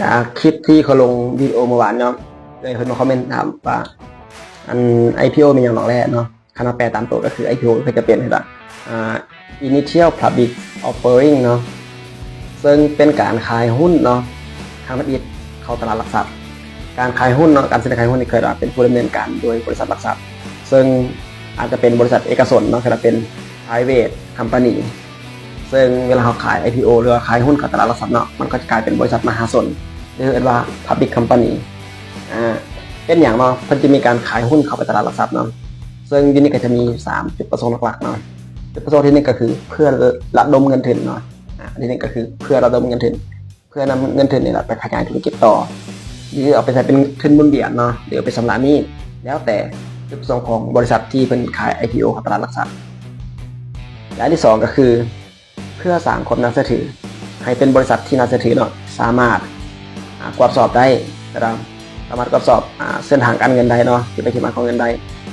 จากคลิปที่เขาลงวิดีโอเมื่อวานเนาะเลยคนมาคอมเมนต์ถามว่าอัน IPO มีอย่างหนอกแรกเนาะคณะแปลตามตัวก็คือ IPO ก็จะเป็นอะไรInitial Public Offering เนาะซึ่งเป็นการขายหุ้นเนาะทางละเอียดเข้าตลาดหลักทรัพย์การขายหุ้นเนาะการซื้อขายหุ้นนี่เคยเป็นผู้ดำเนินการโดยบริษัทหลักทรัพย์ซึ่งอาจจะเป็นบริษัทเอกชนเนาะคือเป็น private company ซึ่งเวลาเขาขาย IPO หรือขายหุ้นเข้าตลาดหลักทรัพย์เนาะมันก็จะกลายเป็นบริษัทมหาชนเรียกว่า Public Company เป็นอย่างเนาะเพิ่นจะมีการขายหุ้นเข้าไปตลาดหลักทรัพย์เนาะซึ่งที่นี่ก็จะมี3จุดประสงค์หลักๆเนาะจุดประสงค์ที่1ก็คือเพื่อระดมเงินทุนเนาะอันที่1ก็คือเพื่อระดมเงินทุนเพื่อนำเงินทุนนี่แหละไปขยายธุรกิจต่อหรือเอาไปใช้เป็นทุนหมุนเวียนเนาะหรือไปชำระหนี้แล้วแต่จุดประสงค์ของบริษัทที่เป็นขาย IPO เข้าตลาดหลักทรัพย์และอันที่2ก็คือเพื่อสร้างความน่าเชื่อถือให้เป็นบริษัทที่น่าเชื่อถือเนาะสามารถตรวจสอบได้นะครับสามารถตรวจสอบเส้นทางการเงินได้เนาะที่ไปที่มาของเงินได้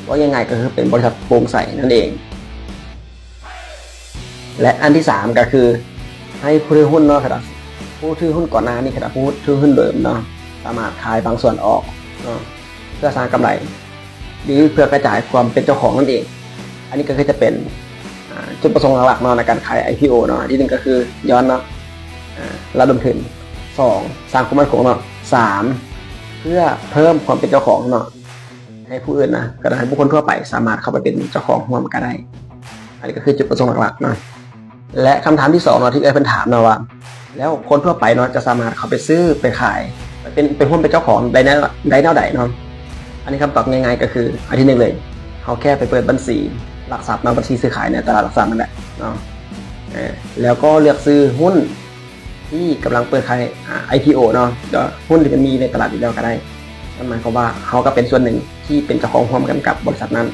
ว่ายังไงก็คือเป็นบริษัทโปร่งใสนั่นเองและอันที่3ก็คือให้ผู้ถือหุ้นเนาะครับผู้ถือหุ้นก่อนหน้านี้ครับผู้ถือหุ้นเดิมเนาะสามารถขายบางส่วนออกเนาะเพื่อสร้างกำไรหรือเพื่อกระจายความเป็นเจ้าของนั่นเองอันนี้ก็คือจะเป็นจุดประสงค์หลักๆเนาะในการขาย IPO เนาะที่1ก็คือย้อนเนาะระดมทุน2สร้างความมั่นคงเนาะ3เพื่อเพิ่มความเป็นเจ้าของเนาะให้ผู้อื่นนะก็ได้ให้บุคคลทั่วไปสามารถเข้าไปเป็นเจ้าของร่วมกันได้อันนี้ก็คือจุดประสงค์หลักๆเนาะและคำถามที่2เนาะที่เป็นถามเนาะว่าแล้วคนทั่วไปเนาะจะสามารถเข้าไปซื้อไปขายไปหุ้นเป็นเจ้าของได้แนวใดเนาะอันนี้คำตอบง่ายๆก็คืออันที่1เลยเขาแค่ไปเปิดบัญชีหลักทรัพย์เนาะบัญชีซื้อขายในตลาดหลักทรัพย์นั่นแหละเนาะแล้วก็เลือกซื้อหุ้นที่กำลังเปิดขายIPO เนาะหุ้นที่มันมีในตลาดอยู่แล้วก็ได้นั่นหมายความว่าเขาก็เป็นส่วนหนึ่งที่เป็นเจ้าของร่วมกันกับบริษัทนั้น